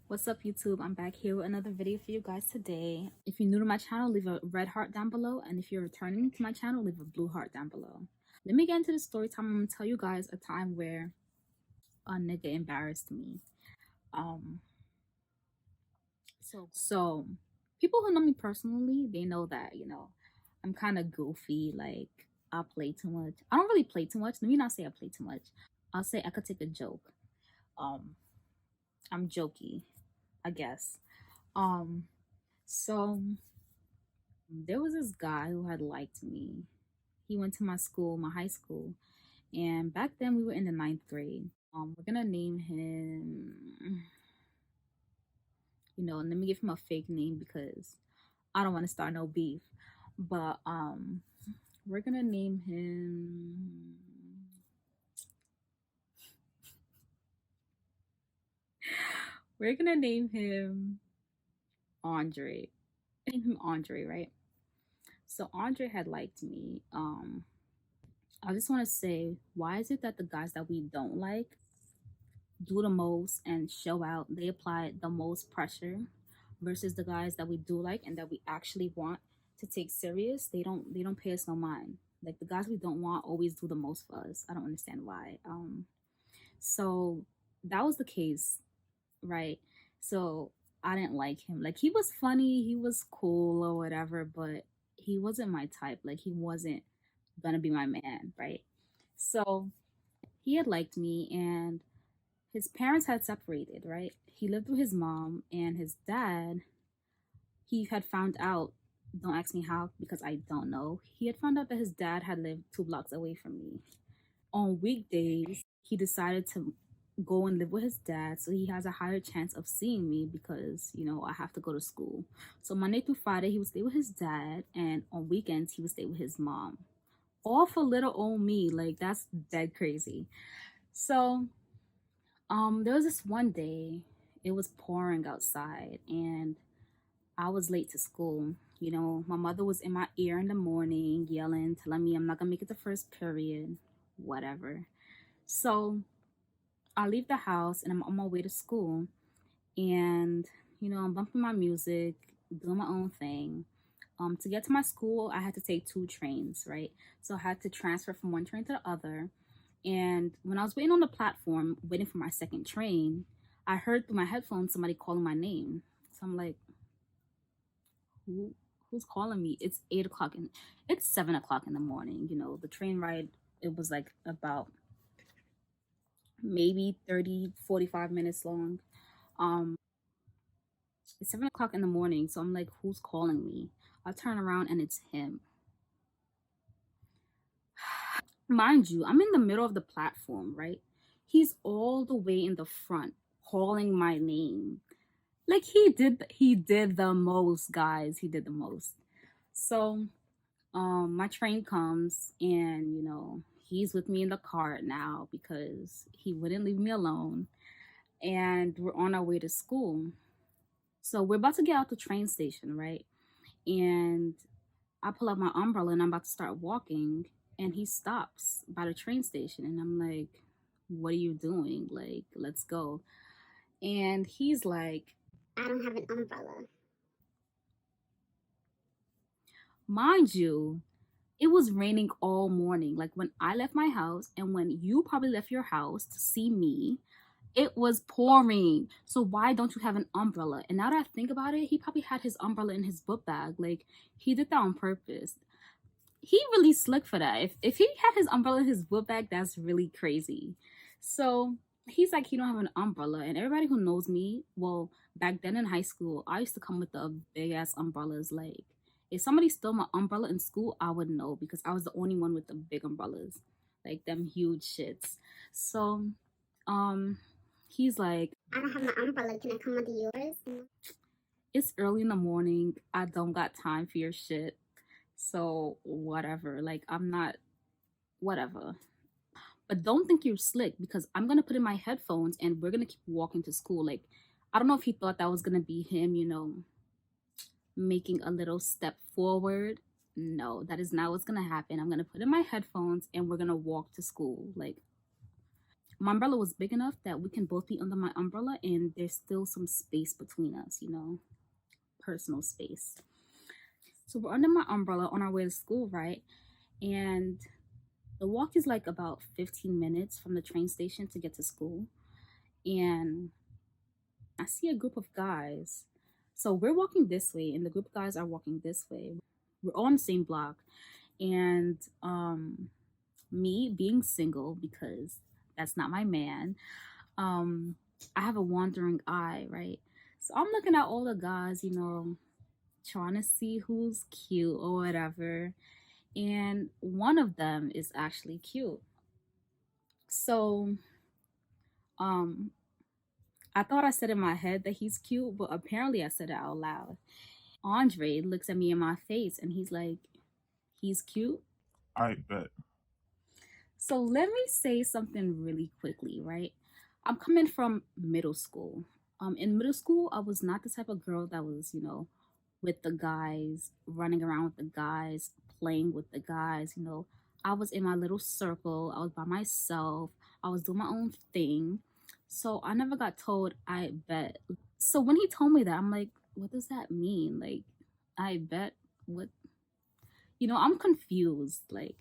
What's up, YouTube? I'm back here with another video for you guys today. If you're new to my channel, leave a red heart down below, and if you're returning to my channel, leave a blue heart down below. Let me get into the story time. I'm gonna tell you guys a time where a nigga embarrassed me. Um, so people who know me personally, they know that I'm kind of goofy. Like I play too much. I don't really play too much. Let me not say I play too much. I'll say I could take a joke. Um, I'm jokey, I guess. Um, so there was this guy who had liked me. He went to my school, my high school, and back then we were in the ninth grade. We're gonna name him. Let me give him a fake name because I don't want to start no beef. But we're gonna name him. We're gonna name him Andre. Name him Andre, right? So Andre had liked me. I just want to say, why is it that the guys that we don't like do the most and show out, they apply the most pressure versus the guys that we do like and that we actually want to take serious? They don't pay us no mind. Like the guys we don't want always do the most for us. I don't understand why. So that was the case, right? So I didn't like him. Like he was funny, he was cool or whatever, but he wasn't my type. Like he wasn't gonna be my man, right? So he had liked me, and his parents had separated, right? He lived with his mom, and his dad, he had found out, don't ask me how because I don't know. He had found out that his dad had lived 2 blocks away from me. On weekdays, he decided to go and live with his dad so he has a higher chance of seeing me because, I have to go to school. So Monday through Friday, he would stay with his dad, and on weekends, he would stay with his mom. All for little old me. Like, that's dead crazy. So there was this one day, it was pouring outside, and I was late to school. My mother was in my ear in the morning, yelling, telling me I'm not gonna make it the first period, whatever. So I leave the house and I'm on my way to school, and I'm bumping my music, doing my own thing. To get to my school, I had to take 2 trains, right? So I had to transfer from one train to the other. And when I was waiting on the platform, waiting for my second train, I heard through my headphones somebody calling my name. So I'm like, who's calling me? It's 8 o'clock and it's 7 o'clock in the morning. The train ride, it was like about maybe 30, 45 minutes long. It's 7 o'clock in the morning. So I'm like, who's calling me? I turn around and it's him. Mind you, I'm in the middle of the platform, right? He's all the way in the front calling my name. Like he did the most, guys. He did the most. So, my train comes, and he's with me in the car now because he wouldn't leave me alone, and we're on our way to school. So, we're about to get out the train station, right? And I pull out my umbrella and I'm about to start walking, and he stops by the train station, and I'm like, "What are you doing? Like, let's go." And he's like, I don't have an umbrella. mind you, it was raining all morning. Like when I left my house and when you probably left your house to see me, it was pouring. So why don't you have an umbrella? And now that I think about it, he probably had his umbrella in his book bag. Like he did that on purpose. He really slick for that. If he had his umbrella in his book bag, that's really crazy. So he's like, he don't have an umbrella. And everybody who knows me, well, back then in high school, I used to come with the big ass umbrellas. Like if somebody stole my umbrella in school, I would know because I was the only one with the big umbrellas, like them huge shits. So um he's like, I don't have my umbrella. Can I come with yours? it's early in the morning. I don't got time for your shit. So whatever. Like I'm not, whatever. But don't think you're slick because I'm gonna put in my headphones and we're gonna keep walking to school. Like I don't know if he thought that was gonna be him, making a little step forward. No, that is not what's gonna happen. I'm gonna put in my headphones and we're gonna walk to school. Like My umbrella was big enough that we can both be under my umbrella and there's still some space between us, personal space. So we're under my umbrella on our way to school, right? And the walk is like about 15 minutes from the train station to get to school. And I see a group of guys. So we're walking this way, and the group of guys are walking this way. We're all on the same block. And me being single, because that's not my man, um, I have a wandering eye, right? So I'm looking at all the guys, trying to see who's cute or whatever. And one of them is actually cute. So um I thought I said in my head that he's cute, but apparently I said it out loud. Andre looks at me in my face and he's like, he's cute. I bet. So let me say something really quickly, right? I'm coming from middle school. In middle school, I was not the type of girl that was, with the guys, running around with the guys, playing with the guys. I was in my little circle. I was by myself. I was doing my own thing. So I never got told, I bet. So when he told me that, I'm like, what does that mean? Like, I bet what? I'm confused. Like,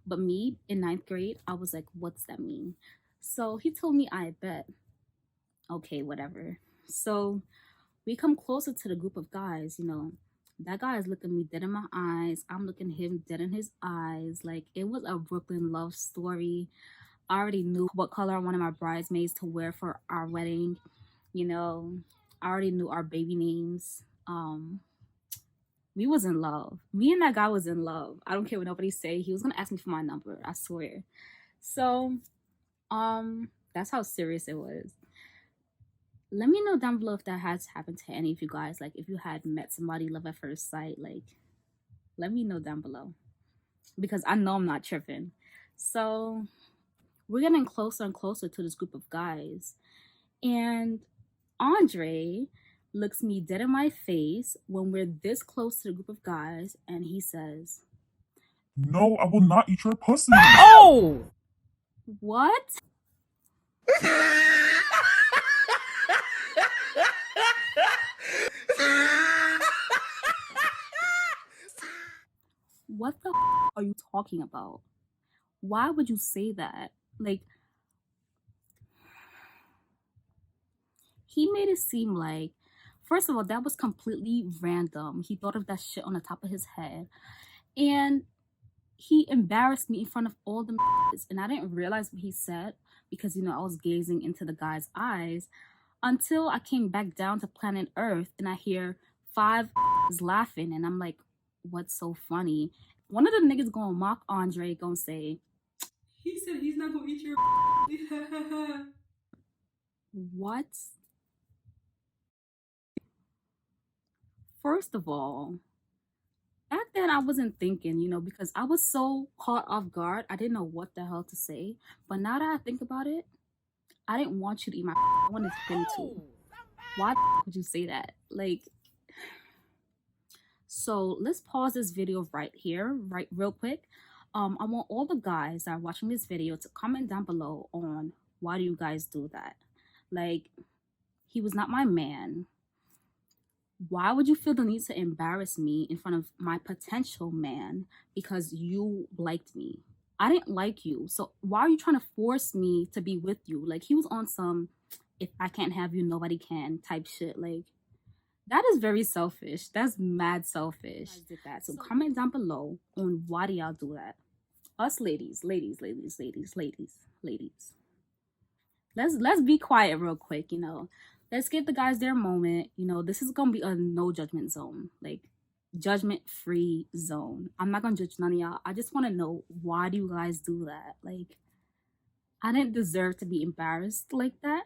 but me in ninth grade, I was like, what's that mean? So he told me, I bet. Okay, whatever. So we come closer to the group of guys, that guy is looking me dead in my eyes. I'm looking him dead in his eyes. Like, it was a Brooklyn love story. I already knew what color I wanted my bridesmaids to wear for our wedding. I already knew our baby names. We was in love. Me and that guy was in love. I don't care what nobody say. He was gonna ask me for my number, I swear. So, that's how serious it was. Let me know down below if that has happened to any of you guys. Like, if you had met somebody love at first sight, like, let me know down below. Because I know I'm not tripping. So, we're getting closer and closer to this group of guys. And Andre looks me dead in my face when we're this close to the group of guys, and he says, No, I will not eat your pussy. "Oh! What? What the are you talking about? Why would you say that?" Like, he made it seem like, first of all, that was completely random. He thought of that shit on the top of his head. And he embarrassed me in front of all the and I didn't realize what he said because, I was gazing into the guy's eyes until I came back down to planet Earth and I hear five laughing and I'm like, what's so funny? One of the niggas gonna mock Andre, gonna say, he said he's not gonna eat your what? First of all, back then I wasn't thinking, because I was so caught off guard. I didn't know what the hell to say. But now that I think about it, I didn't want you to eat my I wanted him to. Why would you say that? Like, so let's pause this video right here, right real quick. I want all the guys that are watching this video to comment down below on why do you guys do that? Like, he was not my man. Why would you feel the need to embarrass me in front of my potential man because you liked me? I didn't like you. So why are you trying to force me to be with you? Like, he was on some if I can't have you, nobody can type shit. Like, that is very selfish. That's mad selfish. I did that. So comment down below on why do y'all do that. Us ladies. Let's be quiet real quick, Let's give the guys their moment. This is gonna be a no judgment zone. Like, judgment free zone. I'm not gonna judge none of y'all. I just wanna know, why do you guys do that? Like, I didn't deserve to be embarrassed like that.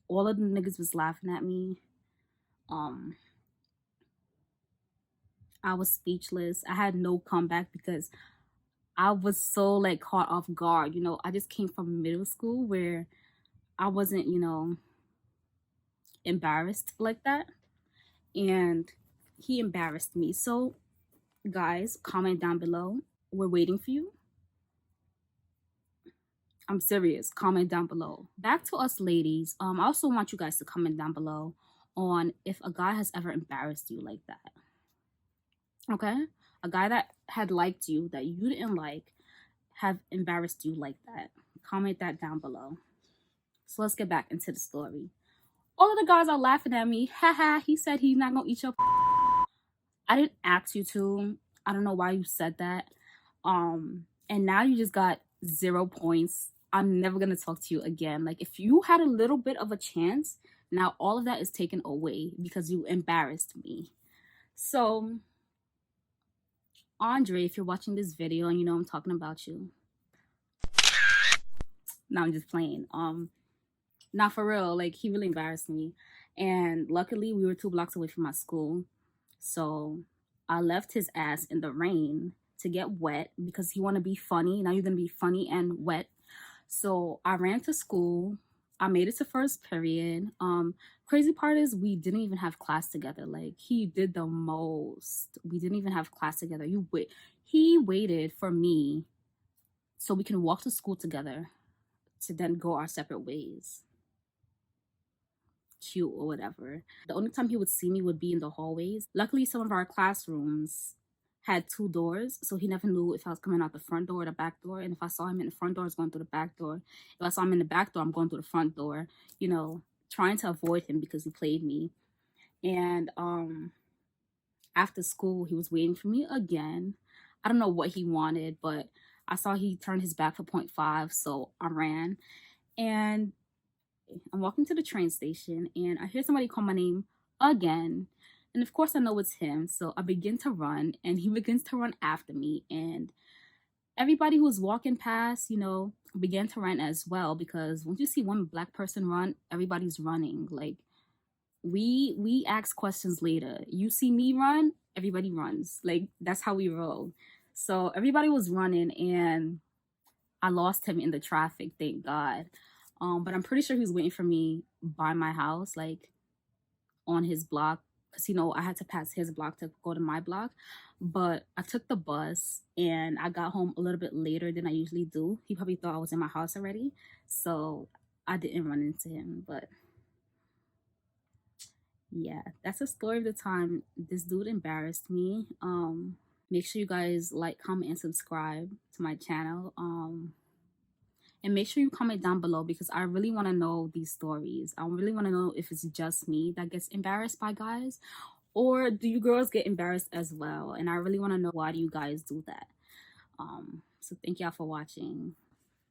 All of the niggas was laughing at me. I was speechless. I had no comeback because I was so like caught off guard. I just came from middle school where I wasn't, embarrassed like that. And he embarrassed me. So, guys, comment down below. We're waiting for you. I'm serious. Comment down below. Back to us ladies. I also want you guys to comment down below on if a guy has ever embarrassed you like that. Okay? A guy that had liked you that you didn't like have embarrassed you like that. Comment that down below. So let's get back into the story. All of the guys are laughing at me. Haha, he said he's not gonna eat your. I didn't ask you to. I don't know why you said that. And now you just got 0 points. I'm never gonna talk to you again. Like, if you had a little bit of a chance, now all of that is taken away because you embarrassed me. So, Andre, if you're watching this video and you know I'm talking about you. No, I'm just playing. Not for real. Like, he really embarrassed me. And luckily we were 2 blocks away from my school. So I left his ass in the rain to get wet because he want to be funny. Now you're going to be funny and wet. So I ran to school. I made it to first period. Crazy part is we didn't even have class together. Like, he did the most. We didn't even have class together. He waited for me so we can walk to school together to then go our separate ways. Cute or whatever. The only time he would see me would be in the hallways. Luckily, some of our classrooms had 2 doors, so he never knew if I was coming out the front door or the back door. And if I saw him in the front door, I was going through the back door. If I saw him in the back door, I'm going through the front door, you know, trying to avoid him because he played me. And after school, he was waiting for me again. I don't know what he wanted, but I saw he turned his back for 0.5, so I ran. And I'm walking to the train station and I hear somebody call my name again. And of course I know it's him. So I begin to run and he begins to run after me. And everybody who was walking past, you know, began to run as well, because once you see one black person run, everybody's running. Like, we ask questions later. You see me run, everybody runs. Like, that's how we roll. So everybody was running and I lost him in the traffic, thank God. But I'm pretty sure he was waiting for me by my house, like on his block, because you know I had to pass his block to go to my block. But I took the bus and I got home a little bit later than I usually do. He probably thought I was in my house already, so I didn't run into him. But yeah, that's the story of the time this dude embarrassed me. Make sure you guys like, comment, and subscribe to my channel. And make sure you comment down below because I really want to know these stories. I really want to know if it's just me that gets embarrassed by guys, or do you girls get embarrassed as well? And I really want to know, why do you guys do that? So thank y'all for watching.